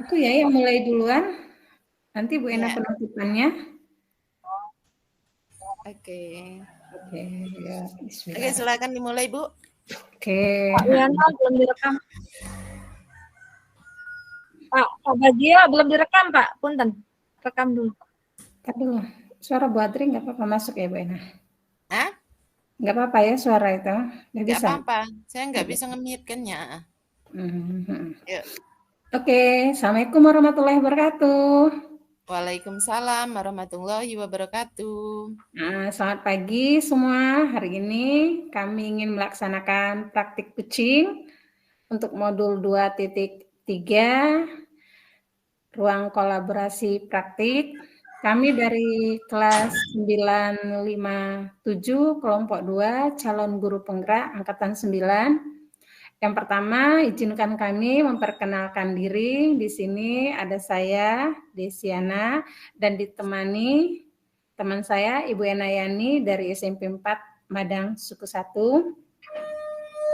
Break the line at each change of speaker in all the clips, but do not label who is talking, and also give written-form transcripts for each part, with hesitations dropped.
Aku ya yang mulai duluan. Nanti Bu Ena
Ya,
penutupannya.
oke.
Oke, ya,
Oke,
Bismillah.
silakan dimulai, Bu.
Oke,
Pak Wiana belum direkam. Pak Bagia belum direkam, Pak. Punten. Rekam dulu.
Ntar dulu. Suara Bu Adri nggak apa-apa masuk ya Bu Ena?
Hah?
Nggak apa-apa ya suara itu? Nggak
Nggak
bisa?
apa-apa. Saya nggak
Nggak
bisa
bisa.
nge-mute-kannya.
Mhm.
Yuk.
Oke, Assalamualaikum warahmatullahi wabarakatuh.
Waalaikumsalam warahmatullahi wabarakatuh.
Nah, selamat pagi semua. Hari ini kami ingin melaksanakan praktik kucing untuk modul 2.3 ruang kolaborasi praktik. Kami dari kelas 957 kelompok 2 calon guru penggerak angkatan 9. Yang pertama, izinkan kami memperkenalkan diri. Di sini ada saya, Desiana, dan ditemani teman saya, Ibu Enayani dari SMP 4 Madang Suku 1.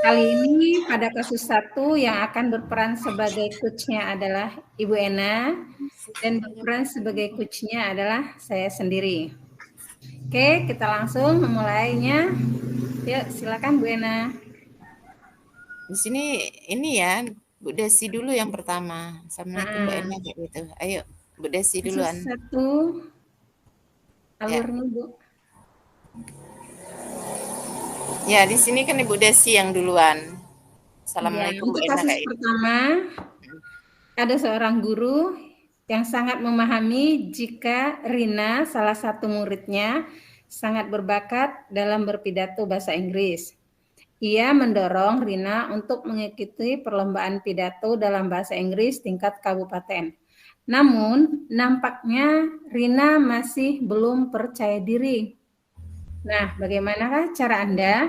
Kali ini pada kasus 1 yang akan berperan sebagai coach-nya adalah Ibu Ena dan berperan sebagai coach-nya adalah saya sendiri. Oke, kita langsung memulainya. Yuk, silakan Bu Ena.
Di sini ini ya, Bu Desi dulu yang pertama. Assalamualaikum Mbak Ena kayak gitu. Ayo, Bu Desi
Kasus
duluan.
1
Ya.
alurnya Bu.
Ya, di sini kan Ibu Desi yang duluan.
Ya,
Assalamualaikum
untuk
Bu Ena
kasus
kayak gitu.
pertama, ada seorang guru yang sangat memahami jika Rina, salah satu muridnya, sangat berbakat dalam berpidato bahasa Inggris. Ia mendorong Rina untuk mengikuti perlombaan pidato dalam bahasa Inggris tingkat kabupaten. Namun, nampaknya Rina masih belum percaya diri. Nah, bagaimanakah cara Anda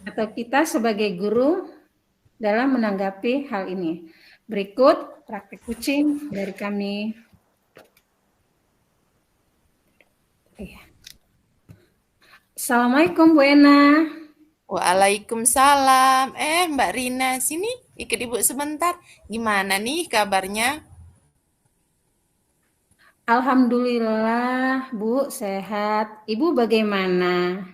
atau kita sebagai guru dalam menanggapi hal ini? Berikut praktik kucing dari kami. Assalamualaikum Bu Ena.
Waalaikumsalam. Mbak Rina, sini ikut Ibu sebentar. Gimana nih kabarnya?
Alhamdulillah Bu sehat. Ibu bagaimana?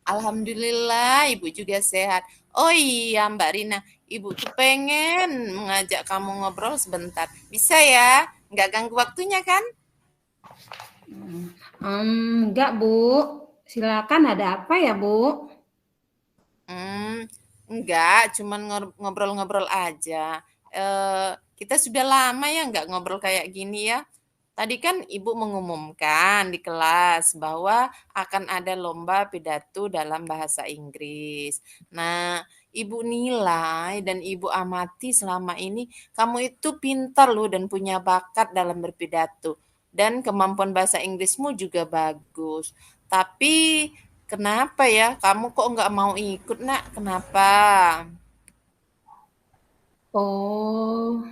Alhamdulillah, Ibu juga sehat. Oh iya, Mbak Rina, Ibu tuh pengen mengajak kamu ngobrol sebentar. Bisa ya? Nggak ganggu waktunya kan?
Enggak Bu. Silakan, ada apa ya Bu?
Enggak, cuman ngobrol-ngobrol aja. Kita sudah lama ya nggak ngobrol kayak gini ya. Tadi kan Ibu mengumumkan di kelas bahwa akan ada lomba pidato dalam bahasa Inggris. Nah, Ibu nilai dan Ibu amati selama ini kamu itu pintar loh dan punya bakat dalam berpidato. Dan kemampuan bahasa Inggrismu juga bagus. Tapi kenapa ya kamu kok nggak mau ikut, Nak? Kenapa?
Oh,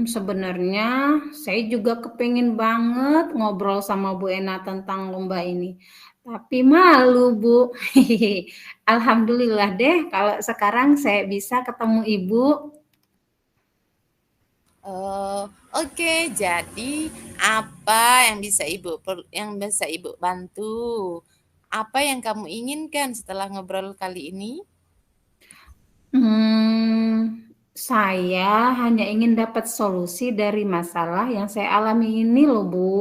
sebenarnya saya juga kepingin banget ngobrol sama Bu Ena tentang lomba ini. Tapi malu, Bu. Alhamdulillah deh kalau sekarang saya bisa ketemu Ibu.
Oh, oke. Jadi apa yang bisa Ibu bantu? Apa yang kamu inginkan setelah ngobrol kali ini?
Saya hanya ingin dapat solusi dari masalah yang saya alami ini loh, Bu.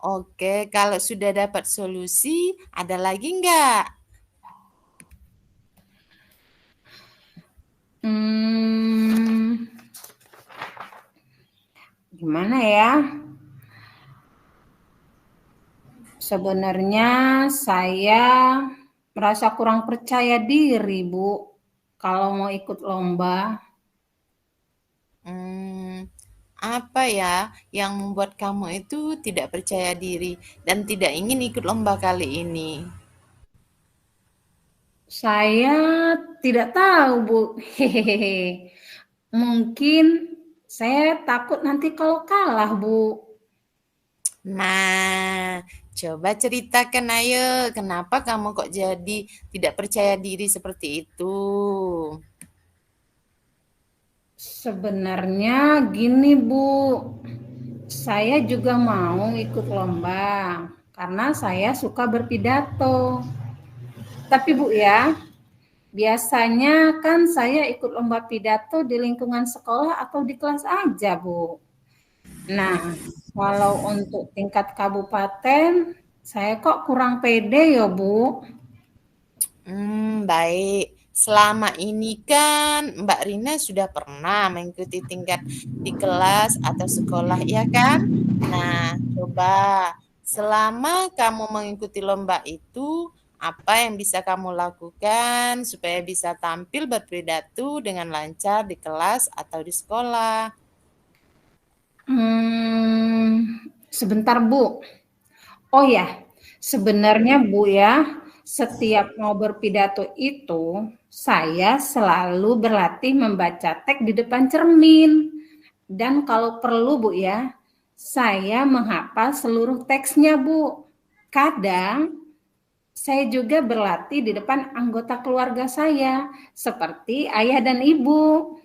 Oke, kalau sudah dapat solusi, ada lagi nggak?
Hmm, Gimana ya? Sebenarnya saya merasa kurang percaya diri, Bu, kalau mau ikut lomba.
Hmm, apa ya yang membuat kamu itu tidak percaya diri dan tidak ingin ikut lomba kali ini?
Saya tidak tahu, Bu. Hehehe. Mungkin saya takut nanti kalau kalah, Bu.
Nah, coba ceritakan ayo, kenapa kamu kok jadi tidak percaya diri seperti itu?
Sebenarnya gini Bu, saya juga mau ikut lomba karena saya suka berpidato. Tapi Bu ya, biasanya kan saya ikut lomba pidato di lingkungan sekolah atau di kelas aja Bu. Nah, kalau untuk tingkat kabupaten, saya kok kurang pede ya Bu.
Baik. Selama ini kan Mbak Rina sudah pernah mengikuti tingkat di kelas atau sekolah, ya kan? Nah, coba selama kamu mengikuti lomba itu, apa yang bisa kamu lakukan supaya bisa tampil berpidato dengan lancar di kelas atau di sekolah?
Sebentar Bu. Oh ya, sebenarnya Bu ya, setiap mau berpidato itu, saya selalu berlatih membaca teks di depan cermin. Dan kalau perlu Bu ya, saya menghafal seluruh teksnya Bu. Kadang saya juga berlatih di depan anggota keluarga saya, seperti ayah dan ibu.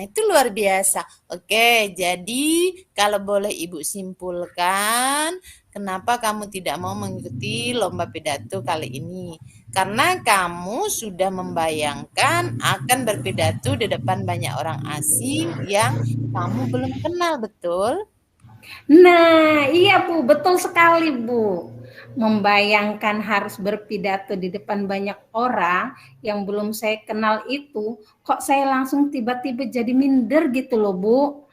Itu luar biasa. Oke, jadi kalau boleh Ibu simpulkan, kenapa kamu tidak mau mengikuti lomba pidato kali ini? Karena kamu sudah membayangkan akan berpidato di depan banyak orang asing yang kamu belum kenal, betul?
Nah, iya Bu, betul sekali Bu. Membayangkan harus berpidato di depan banyak orang yang belum saya kenal itu, kok saya langsung tiba-tiba jadi minder gitu loh Bu.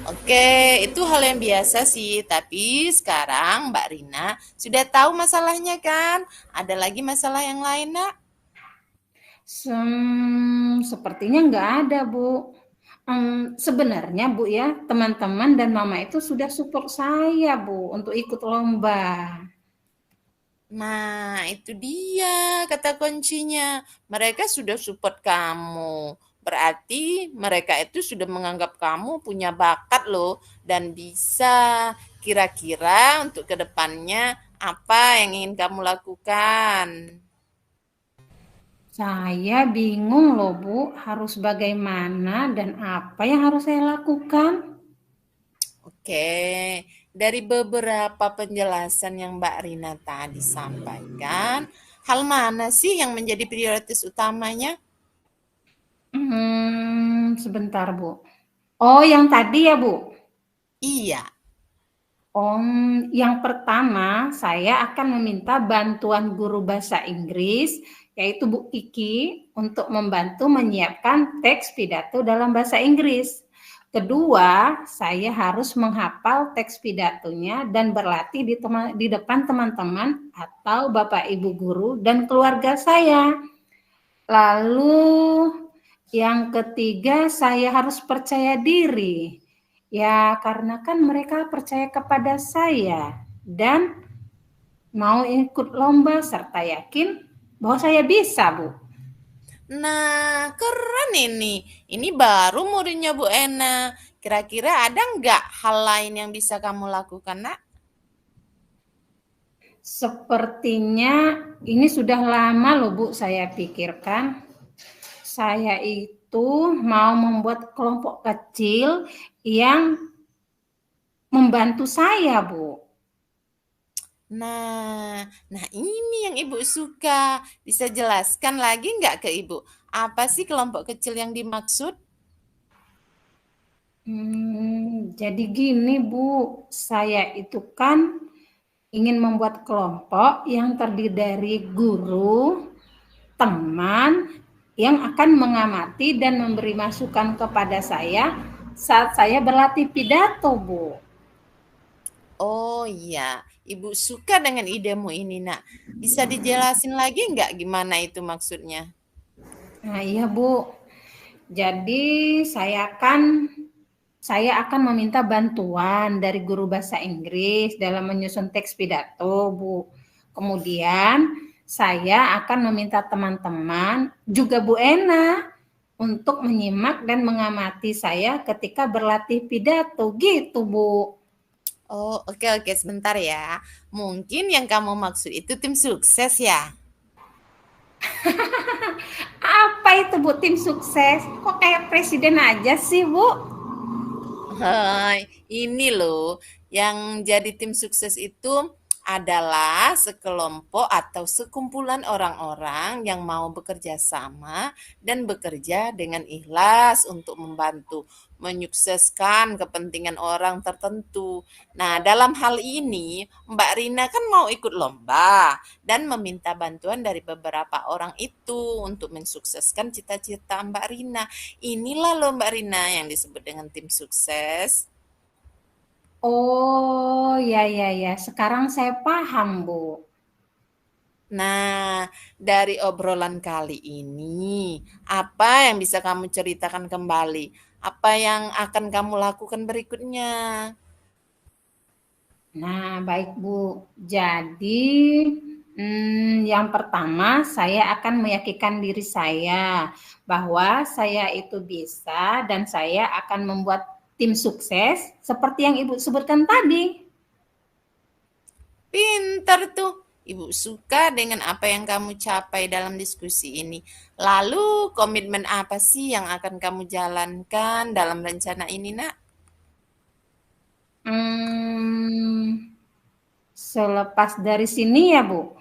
Oke, itu hal yang biasa sih. Tapi sekarang Mbak Rina sudah tahu masalahnya kan? Ada lagi masalah yang lain, Nak?
Sepertinya nggak ada Bu. Sebenarnya Bu ya, teman-teman dan mama itu sudah support saya Bu untuk ikut lomba.
Nah, itu dia kata kuncinya. Mereka sudah support kamu. Berarti mereka itu sudah menganggap kamu punya bakat loh dan bisa. Kira-kira untuk kedepannya apa yang ingin kamu lakukan?
Saya bingung loh Bu, harus bagaimana dan apa yang harus saya lakukan?
Oke, dari beberapa penjelasan yang Mbak Rina tadi sampaikan, hal mana sih yang menjadi prioritas utamanya?
Sebentar Bu. Oh, yang tadi ya Bu?
Iya.
Yang pertama saya akan meminta bantuan guru bahasa Inggris, yaitu Bu Kiki, untuk membantu menyiapkan teks pidato dalam bahasa Inggris. Kedua, saya harus menghafal teks pidatonya dan berlatih di depan teman-teman atau Bapak Ibu guru dan keluarga saya. Lalu yang ketiga, saya harus percaya diri. Ya, karena kan mereka percaya kepada saya dan mau ikut lomba serta yakin bahwa saya bisa, Bu.
Nah, keren ini. Ini baru muridnya Bu Ena. Kira-kira ada nggak hal lain yang bisa kamu lakukan, Nak?
Sepertinya ini sudah lama loh, Bu, saya pikirkan. Saya itu mau membuat kelompok kecil yang membantu saya, Bu.
Nah ini yang Ibu suka. Bisa jelaskan lagi nggak ke Ibu? Apa sih kelompok kecil yang dimaksud?
Jadi gini, Bu, saya itu kan ingin membuat kelompok yang terdiri dari guru, teman, yang akan mengamati dan memberi masukan kepada saya saat saya berlatih pidato, Bu.
Oh iya, Ibu suka dengan idemu ini, Nak. Bisa dijelasin lagi nggak gimana itu maksudnya?
Nah, iya, Bu. Jadi saya akan meminta bantuan dari guru bahasa Inggris dalam menyusun teks pidato, Bu. Kemudian saya akan meminta teman-teman, juga Bu Ena, untuk menyimak dan mengamati saya ketika berlatih pidato, gitu, Bu.
Oh, oke, sebentar ya. Mungkin yang kamu maksud itu tim sukses ya?
Apa itu Bu tim sukses? Kok kayak presiden aja sih Bu?
Hai, ini loh, yang jadi tim sukses itu adalah sekelompok atau sekumpulan orang-orang yang mau bekerja sama dan bekerja dengan ikhlas untuk membantu menyukseskan kepentingan orang tertentu. Nah, dalam hal ini, Mbak Rina kan mau ikut lomba dan meminta bantuan dari beberapa orang itu untuk mensukseskan cita-cita Mbak Rina. Inilah loh Mbak Rina yang disebut dengan tim sukses.
Oh, ya ya ya. Sekarang saya paham, Bu.
Nah, dari obrolan kali ini, apa yang bisa kamu ceritakan kembali? Apa yang akan kamu lakukan berikutnya?
Nah, baik Bu. Jadi, yang pertama saya akan meyakinkan diri saya bahwa saya itu bisa dan saya akan membuat tim sukses seperti yang Ibu sebutkan tadi.
Pintar tuh. Ibu suka dengan apa yang kamu capai dalam diskusi ini. Lalu, komitmen apa sih yang akan kamu jalankan dalam rencana ini, Nak?
Hmm, Selepas dari sini ya Bu,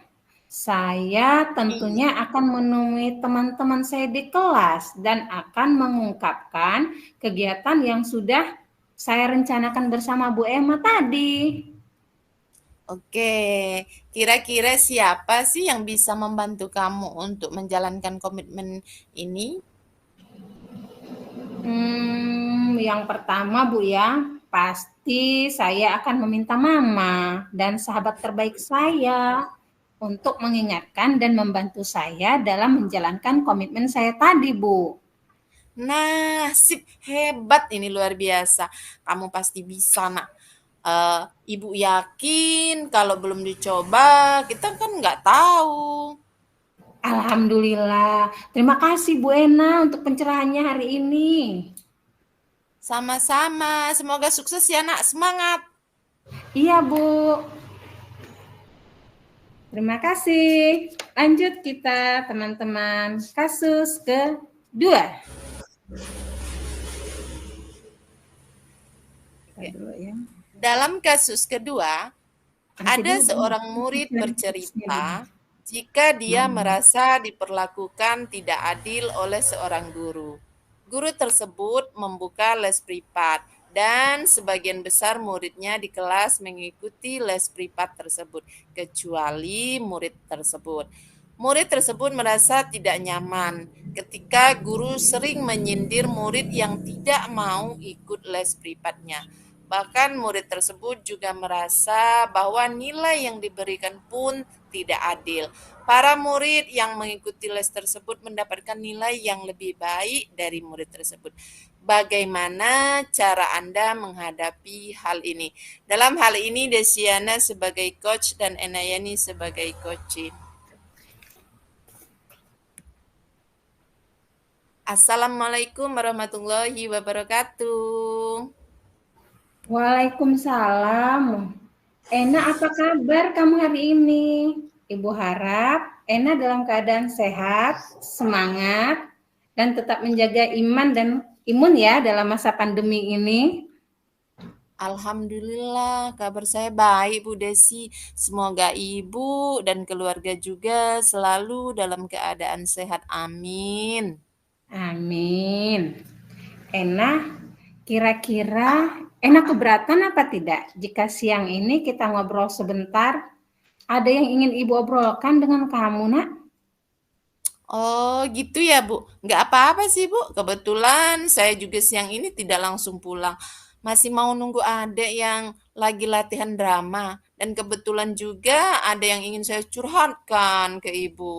saya
Iya.
tentunya akan menemui teman-teman saya di kelas dan akan mengungkapkan kegiatan yang sudah saya rencanakan bersama Bu Emma tadi.
Oke, kira-kira siapa sih yang bisa membantu kamu untuk menjalankan komitmen ini?
Yang pertama Bu ya, pasti saya akan meminta Mama dan sahabat terbaik saya untuk mengingatkan dan membantu saya dalam menjalankan komitmen saya tadi, Bu.
Nah, sip, hebat ini luar biasa. Kamu pasti bisa, nak. Ibu yakin kalau belum dicoba, kita kan nggak tahu.
Alhamdulillah. Terima kasih Bu Ena untuk pencerahannya hari ini.
Sama-sama, semoga sukses ya, nak. Semangat.
Iya, Bu. Terima kasih. Lanjut kita, teman-teman. Kasus kedua.
Oke.
Dulu ya.
Dalam kasus kedua,
Nanti
ada
dulu
seorang murid
tips-tipsnya dulu.
bercerita jika dia
Hmm.
merasa diperlakukan tidak adil oleh seorang guru. Guru tersebut membuka les privat dan sebagian besar muridnya di kelas mengikuti les privat tersebut, kecuali murid tersebut. Murid tersebut merasa tidak nyaman ketika guru sering menyindir murid yang tidak mau ikut les privatnya. Bahkan murid tersebut juga merasa bahwa nilai yang diberikan pun tidak adil. Para murid yang mengikuti les tersebut mendapatkan nilai yang lebih baik dari murid tersebut. Bagaimana cara Anda menghadapi hal ini? Dalam hal ini Desiana sebagai coach dan Enayani sebagai coach. Assalamualaikum warahmatullahi wabarakatuh.
Waalaikumsalam. Ena, apa kabar kamu hari ini? Ibu harap Ena dalam keadaan sehat, semangat, dan tetap menjaga iman dan imun ya dalam masa pandemi ini.
Alhamdulillah, kabar saya baik Bu Desi. Semoga Ibu dan keluarga juga selalu dalam keadaan sehat. Amin.
Amin. Ena, kira-kira Ena keberatan apa tidak jika siang ini kita ngobrol sebentar? Ada yang ingin Ibu obrolkan dengan kamu, Nak?
Oh gitu ya Bu. Nggak apa-apa sih Bu. Kebetulan saya juga siang ini tidak langsung pulang. Masih mau nunggu adek yang lagi latihan drama. Dan kebetulan juga ada yang ingin saya curhatkan ke Ibu.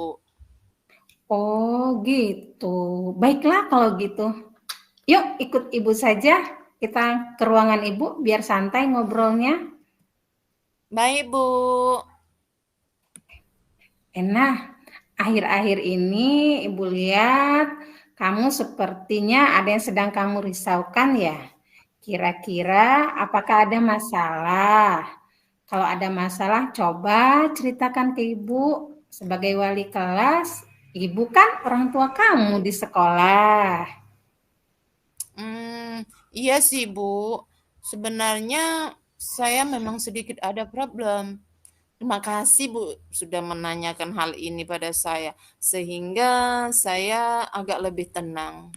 Oh, gitu. Baiklah kalau gitu. Yuk ikut Ibu saja. Kita ke ruangan Ibu biar santai ngobrolnya.
Baik Bu.
Nah, akhir-akhir ini Ibu lihat kamu sepertinya ada yang sedang kamu risaukan ya. Kira-kira apakah ada masalah? Kalau ada masalah, coba ceritakan ke Ibu sebagai wali kelas. Ibu kan orang tua kamu di sekolah.
Iya sih, Bu. Sebenarnya saya memang sedikit ada problem. Terima kasih, Bu, sudah menanyakan hal ini pada saya, sehingga saya agak lebih tenang.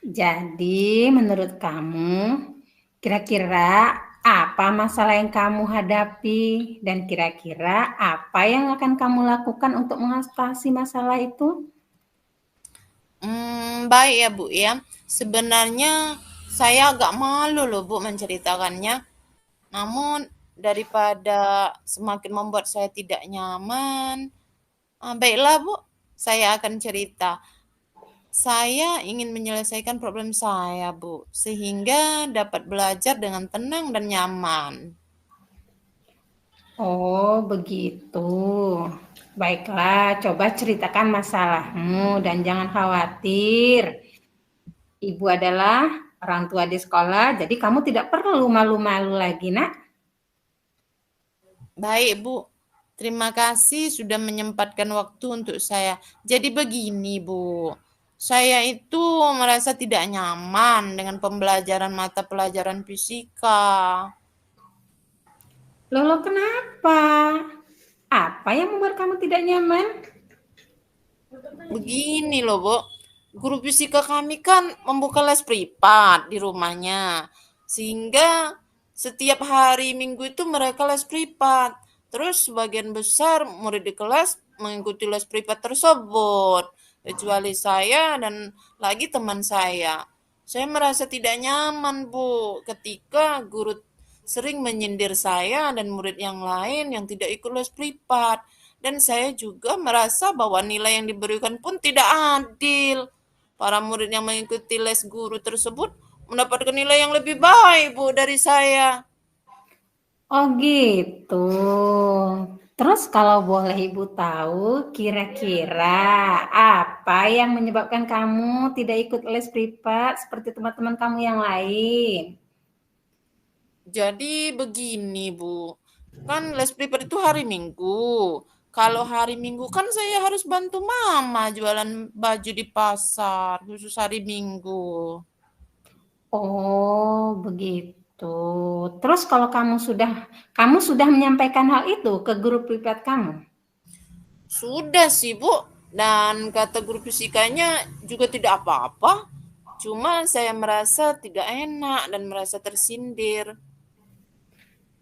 Jadi menurut kamu, kira-kira apa masalah yang kamu hadapi dan kira-kira apa yang akan kamu lakukan untuk mengatasi masalah itu?
Baik ya, Bu, ya. Sebenarnya saya agak malu loh, Bu, menceritakannya. Namun daripada semakin membuat saya tidak nyaman, baiklah, Bu, saya akan cerita. Saya ingin menyelesaikan problem saya, Bu, sehingga dapat belajar dengan tenang dan nyaman.
Oh, begitu. Baiklah, coba ceritakan masalahmu dan jangan khawatir. Ibu adalah orang tua di sekolah, jadi kamu tidak perlu malu-malu lagi, Nak.
Baik, Bu. Terima kasih sudah menyempatkan waktu untuk saya. Jadi begini, Bu. Saya itu merasa tidak nyaman dengan pembelajaran mata pelajaran fisika.
Loh, kenapa? Apa yang membuat kamu tidak nyaman?
Begini loh, Bu. Guru fisika kami kan membuka les privat di rumahnya. Sehingga setiap hari Minggu itu mereka les privat. Terus sebagian besar murid di kelas mengikuti les privat tersebut. Kecuali saya dan lagi teman saya. Saya merasa tidak nyaman, Bu, ketika guru sering menyindir saya dan murid yang lain yang tidak ikut les privat. Dan saya juga merasa bahwa nilai yang diberikan pun tidak adil. Para murid yang mengikuti les guru tersebut mendapatkan nilai yang lebih baik, Bu, dari saya.
Oh gitu. Terus kalau boleh Ibu tahu, kira-kira apa yang menyebabkan kamu tidak ikut les privat seperti teman-teman kamu yang lain?
Jadi begini, Bu. Kan les privat itu hari Minggu. Kalau hari Minggu kan saya harus bantu mama jualan baju di pasar, khusus hari Minggu.
Oh, begitu. Terus kalau kamu sudah menyampaikan hal itu ke guru privat kamu?
Sudah sih, Bu. Dan kata guru fisikanya juga tidak apa-apa. Cuma saya merasa tidak enak dan merasa tersindir.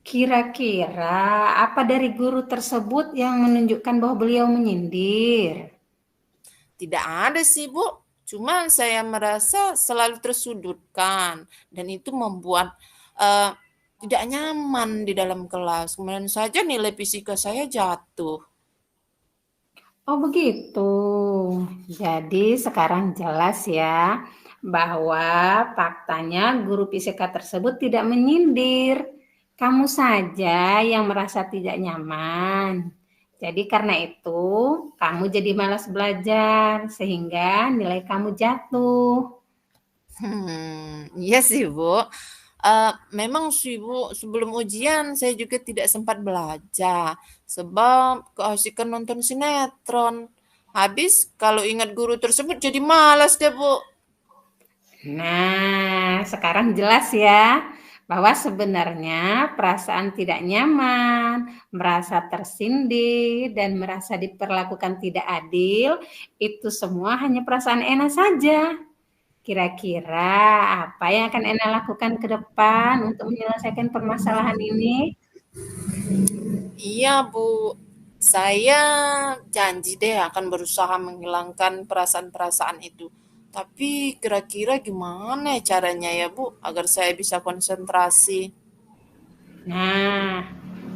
Kira-kira apa dari guru tersebut yang menunjukkan bahwa beliau menyindir?
Tidak ada sih, Bu. Cuma saya merasa selalu tersudutkan. Dan itu membuat tidak nyaman di dalam kelas. Kemudian saja nilai fisika saya jatuh.
Oh begitu. Jadi sekarang jelas ya bahwa faktanya guru fisika tersebut tidak menyindir. Kamu saja yang merasa tidak nyaman. Jadi karena itu kamu jadi malas belajar sehingga nilai kamu jatuh.
Iya sih, Bu. Memang sih, Bu, sebelum ujian saya juga tidak sempat belajar sebab keasikan nonton sinetron. Habis kalau ingat guru tersebut jadi malas deh, Bu.
Nah, sekarang jelas ya bahwa sebenarnya perasaan tidak nyaman, merasa tersindir, dan merasa diperlakukan tidak adil, itu semua hanya perasaan Ena saja. Kira-kira apa yang akan Ena lakukan ke depan untuk menyelesaikan permasalahan ini?
Iya, Bu. Saya janji deh akan berusaha menghilangkan perasaan-perasaan itu. Tapi kira-kira gimana ya caranya ya, Bu, agar saya bisa konsentrasi?
Nah,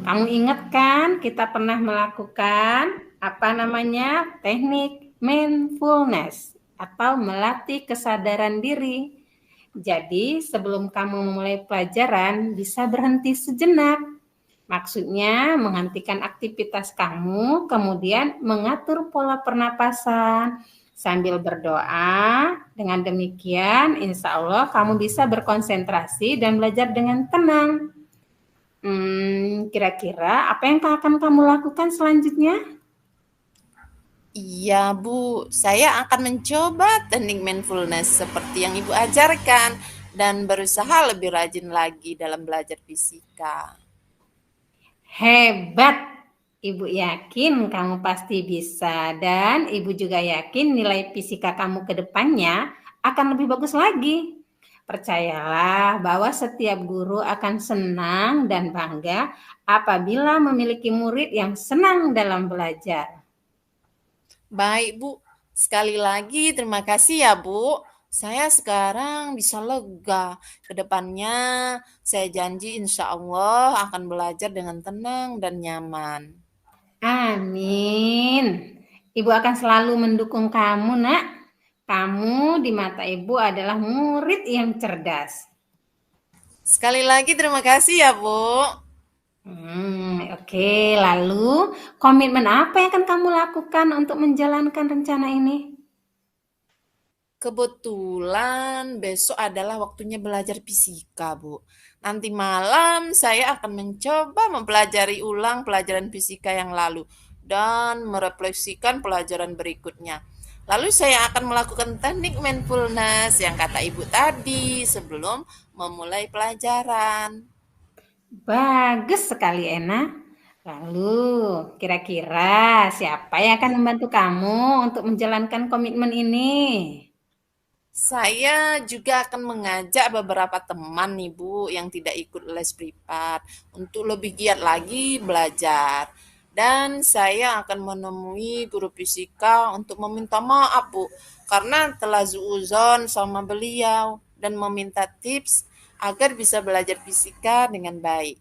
kamu ingat kan kita pernah melakukan teknik mindfulness atau melatih kesadaran diri. Jadi, sebelum kamu memulai pelajaran, bisa berhenti sejenak. Maksudnya, menghentikan aktivitas kamu, kemudian mengatur pola pernapasan sambil berdoa. Dengan demikian, insya Allah kamu bisa berkonsentrasi dan belajar dengan tenang. Kira-kira apa yang akan kamu lakukan selanjutnya?
Iya, Bu. Saya akan mencoba teknik mindfulness seperti yang Ibu ajarkan dan berusaha lebih rajin lagi dalam belajar fisika.
Hebat. Ibu yakin kamu pasti bisa dan Ibu juga yakin nilai fisika kamu ke depannya akan lebih bagus lagi. Percayalah bahwa setiap guru akan senang dan bangga apabila memiliki murid yang senang dalam belajar.
Baik, Bu. Sekali lagi terima kasih ya, Bu. Saya sekarang bisa lega. Kedepannya saya janji insya Allah akan belajar dengan tenang dan nyaman.
Amin. Ibu akan selalu mendukung kamu, Nak. Kamu di mata Ibu adalah murid yang cerdas.
Sekali lagi terima kasih ya, Bu.
Oke. Lalu komitmen apa yang akan kamu lakukan untuk menjalankan rencana ini?
Kebetulan besok adalah waktunya belajar fisika, Bu. Nanti malam saya akan mencoba mempelajari ulang pelajaran fisika yang lalu dan merefleksikan pelajaran berikutnya. Lalu saya akan melakukan teknik mindfulness yang kata Ibu tadi sebelum memulai pelajaran.
Bagus sekali, Ena. Lalu, kira-kira siapa yang akan membantu kamu untuk menjalankan komitmen ini?
Saya juga akan mengajak beberapa teman nih Bu yang tidak ikut les privat untuk lebih giat lagi belajar. Dan saya akan menemui guru fisika untuk meminta maaf Bu karena telah suuzon sama beliau dan meminta tips agar bisa belajar fisika dengan baik.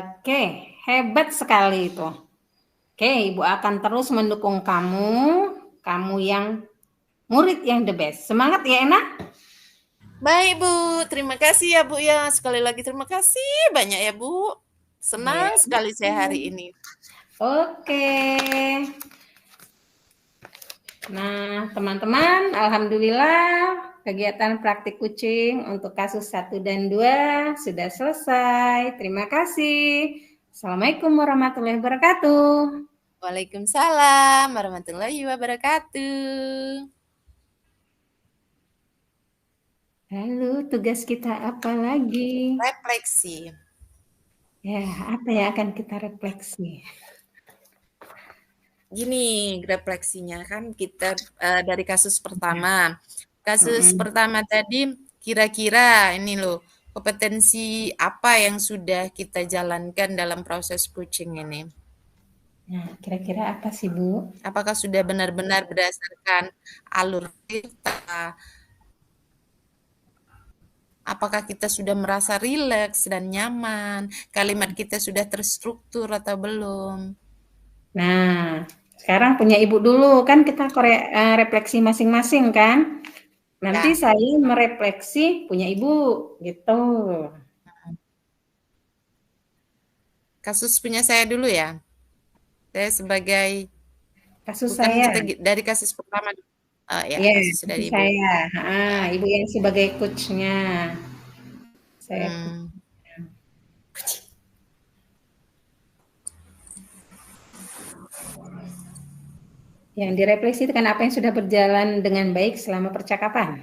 Oke, hebat sekali itu. Oke, Ibu akan terus mendukung kamu yang murid yang the best. Semangat ya, Ena.
Baik Bu, terima kasih ya Bu ya. Sekali lagi terima kasih banyak ya Bu.
Ya.
Senang sekali saya hari ini.
Oke. Nah, teman-teman, alhamdulillah kegiatan praktik kucing untuk kasus 1 dan 2 sudah selesai. Terima kasih. Assalamualaikum warahmatullahi wabarakatuh.
Waalaikumsalam warahmatullahi wabarakatuh.
Lalu tugas kita apa lagi?
Refleksi.
Ya, apa yang akan kita refleksi?
Gini, refleksinya kan kita dari kasus pertama. Kasus pertama tadi kira-kira ini loh, kompetensi apa yang sudah kita jalankan dalam proses coaching ini?
Nah, kira-kira apa sih, Bu?
Apakah sudah benar-benar berdasarkan alur kita? Apakah kita sudah merasa rileks dan nyaman? Kalimat kita sudah terstruktur atau belum?
Nah, sekarang punya Ibu dulu, kan kita refleksi masing-masing kan? Nanti
Ya.
saya merefleksi punya Ibu, gitu.
Kasus punya saya dulu ya. Saya sebagai
Kasus
bukan
saya.
kita dari kasus pertama. Ya,
Iya,
kasus dari
kasus
Ibu.
saya. Ibu yang sebagai coach-nya. Saya yang direfleksi itu kan apa yang sudah berjalan dengan baik selama percakapan.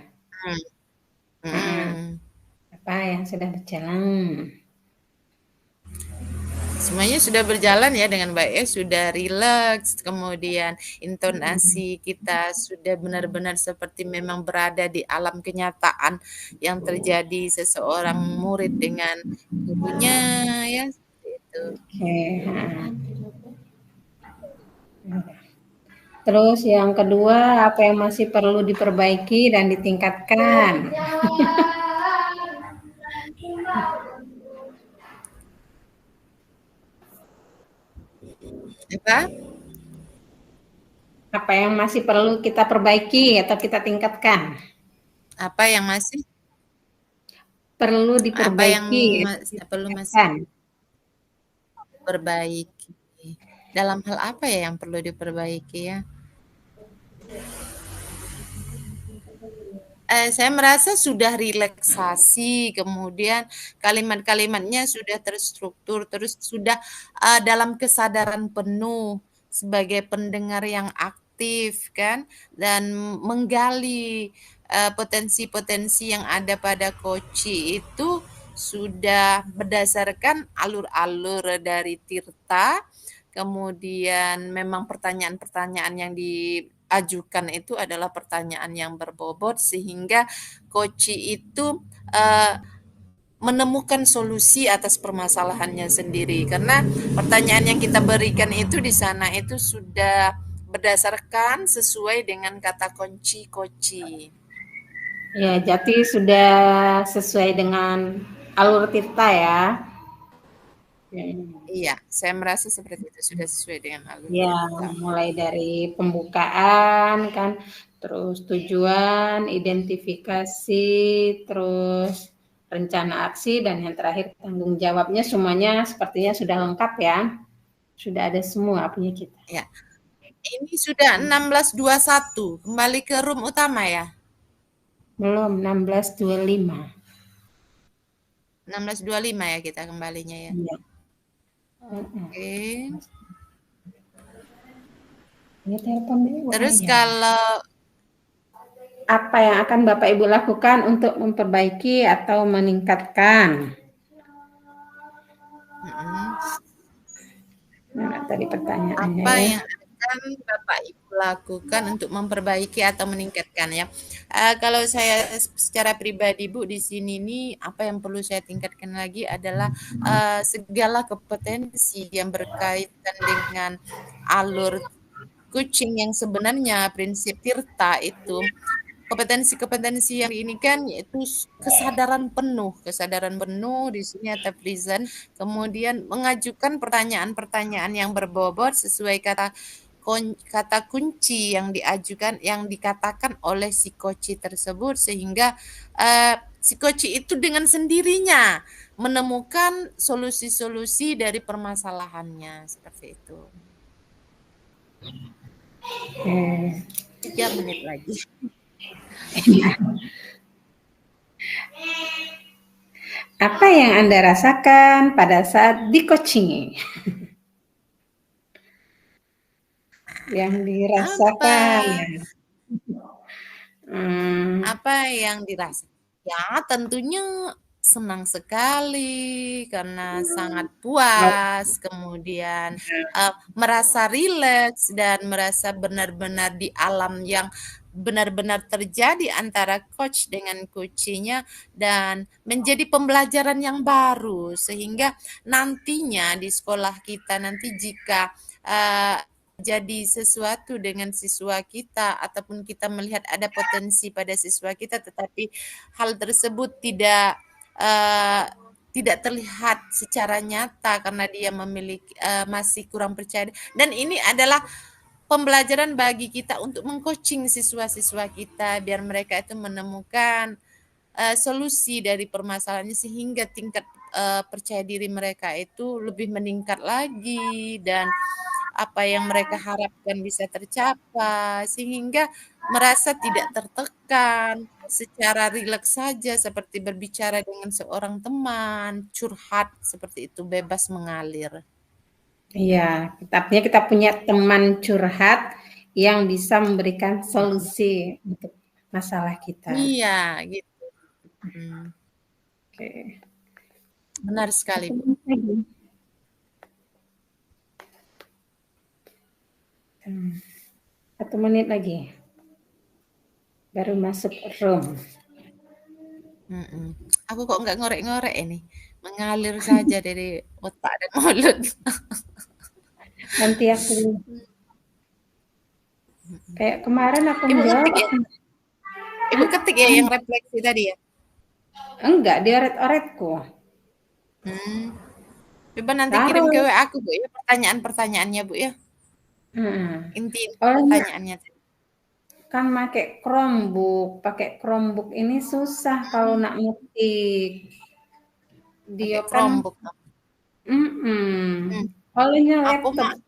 Apa yang sudah berjalan.
Semuanya sudah berjalan ya dengan baik, sudah rileks, kemudian intonasi kita sudah benar-benar seperti memang berada di alam kenyataan yang terjadi seseorang murid dengan gurunya ya, seperti itu.
Oke. Terus yang kedua, apa yang masih perlu diperbaiki dan ditingkatkan?
Apa?
Apa yang masih perlu kita perbaiki atau kita tingkatkan?
Apa yang masih?
Perlu
Apa yang
diperbaiki,
perlu masih
ditingkatkan.
diperbaiki? Dalam hal apa ya yang perlu diperbaiki ya? Saya merasa sudah relaksasi, kemudian kalimat-kalimatnya sudah terstruktur, terus sudah dalam kesadaran penuh, sebagai pendengar yang aktif kan, dan menggali potensi-potensi yang ada pada Koci itu sudah berdasarkan alur-alur dari Tirta, kemudian memang pertanyaan-pertanyaan yang diajukan itu adalah pertanyaan yang berbobot sehingga Koci itu menemukan solusi atas permasalahannya sendiri karena pertanyaan yang kita berikan itu di sana itu sudah berdasarkan sesuai dengan kata kunci Koci.
Ya, jadi sudah sesuai dengan alur Tirta ya.
Iya, saya merasa seperti itu sudah sesuai dengan alur
Ya,
Tirta.
mulai dari pembukaan kan, terus tujuan, identifikasi, terus rencana aksi, dan yang terakhir tanggung jawabnya semuanya sepertinya sudah lengkap ya. Sudah ada semua punya kita.
Ya. Ini sudah 16.21, kembali ke room utama ya?
Belum, 16.25.
16.25 ya kita kembalinya ya?
Iya.
Oke.
Ya, telepon dulu.
Terus kalau
apa yang akan Bapak Ibu lakukan untuk memperbaiki atau meningkatkan? Nah, tadi pertanyaannya
apa
ya.
yang akan Bapak Ibu lakukan untuk memperbaiki atau meningkatkan ya? Kalau saya secara pribadi Bu di sini nih apa yang perlu saya tingkatkan lagi adalah segala kompetensi yang berkaitan dengan alur kucing yang sebenarnya prinsip Tirta itu kompetensi-kompetensi yang ini kan yaitu kesadaran penuh di sini atau present, kemudian mengajukan pertanyaan-pertanyaan yang berbobot sesuai kata kunci yang diajukan, yang dikatakan oleh si Koci tersebut sehingga si Koci itu dengan sendirinya menemukan solusi-solusi dari permasalahannya seperti itu. 3 menit lagi.
Apa yang Anda rasakan pada saat di-coaching? Yang dirasakan.
Apa yang dirasakan? Ya, tentunya senang sekali karena sangat puas, kemudian merasa rileks dan merasa benar-benar di alam yang benar-benar terjadi antara coach dengan coachnya dan menjadi pembelajaran yang baru sehingga nantinya di sekolah kita nanti jika jadi sesuatu dengan siswa kita ataupun kita melihat ada potensi pada siswa kita tetapi hal tersebut tidak terlihat secara nyata karena dia memiliki masih kurang percaya dan ini adalah pembelajaran bagi kita untuk mengcoaching siswa-siswa kita biar mereka itu menemukan solusi dari permasalahannya sehingga tingkat percaya diri mereka itu lebih meningkat lagi dan apa yang mereka harapkan bisa tercapai sehingga merasa tidak tertekan secara rileks saja seperti berbicara dengan seorang teman, curhat seperti itu bebas mengalir.
Iya, artinya kita punya teman curhat yang bisa memberikan solusi untuk masalah kita.
Iya, gitu.
Oke.
Benar sekali, Bu.
1 menit lagi. Baru masuk room.
Aku kok nggak ngorek-ngorek ini, mengalir saja dari otak dan mulut.
Nanti aku kayak kemarin aku
Ibu
menjawab.
ketik ya? Ibu ketik ya yang refleksi tadi ya?
Enggak, dioret-oretku.
Coba nanti kirim ke WA aku Bu ya pertanyaan-pertanyaannya Bu ya. Inti pertanyaannya.
Kan pakai Chromebook ini susah kalau nak ngetik. Dia
pakai Chromebook.
Olehnya laptop.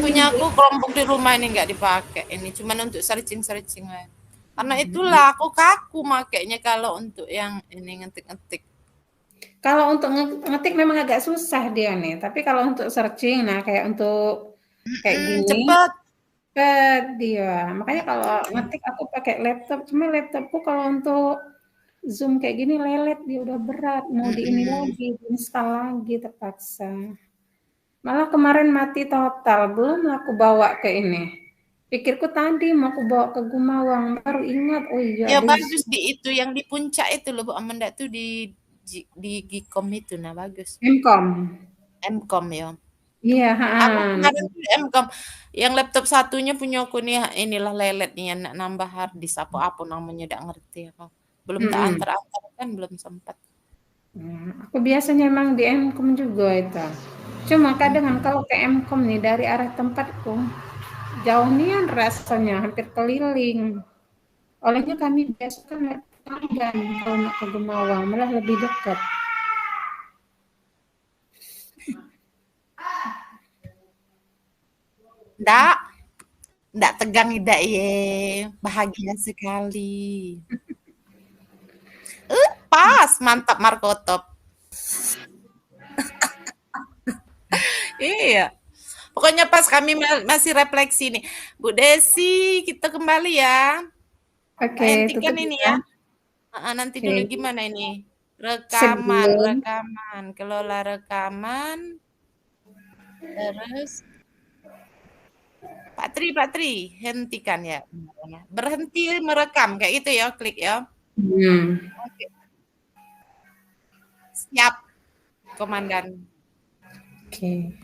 Punya aku Chromebook di rumah ini nggak dipakai. Ini cuma untuk searching lah. Karena itulah aku kaku makainya kalau untuk yang ini ngetik-ngetik.
Kalau untuk ngetik memang agak susah dia nih, tapi kalau untuk searching, nah kayak untuk kayak gini,
Cepet.
cepet dia. Makanya kalau ngetik aku pakai laptop, cuma laptopku kalau untuk Zoom kayak gini lelet, dia udah berat, mau di ini lagi, diinstal lagi terpaksa. Malah kemarin mati total, belum aku bawa ke ini. Pikirku tadi mau aku bawa ke Gumawang, baru ingat, oh iya
Ya
ada
bagus di itu yang di puncak itu loh Bu Amanda tuh di Gikom itu nah bagus.
Mkom.
Mkom ya.
Iya,
Aku
heeh.
kemarin tuh Mkom yang laptop satunya punya aku nih inilah lelet nih nak nambah hard disk apa namanya nggak ngerti aku. Belum tak
Mm-mm.
antar-antar kan belum sempat.
Aku biasanya emang di Mkom juga itu. Cuma kadang kan kalau ke Mkom nih dari arah tempatku jauh nian rasanya hampir keliling. Olehnya kami biasa kan naik tangga kalau nak ke Gemawang malah lebih dekat.
Nggak tegang tidak ye. Bahagia sekali. Pas, mantap Markotop. Iya. Pokoknya pas kami masih refleksi nih. Bu Desi, kita kembali ya. Tak
Oke,
hentikan
tutup
ini
ya.
ya. Nanti dulu
Oke.
gimana ini? Rekaman,
Sebelum
kelola rekaman. Terus Pak Tri, hentikan ya. Berhenti merekam kayak gitu ya, klik ya. Oke. Siap, Komandan.
Oke.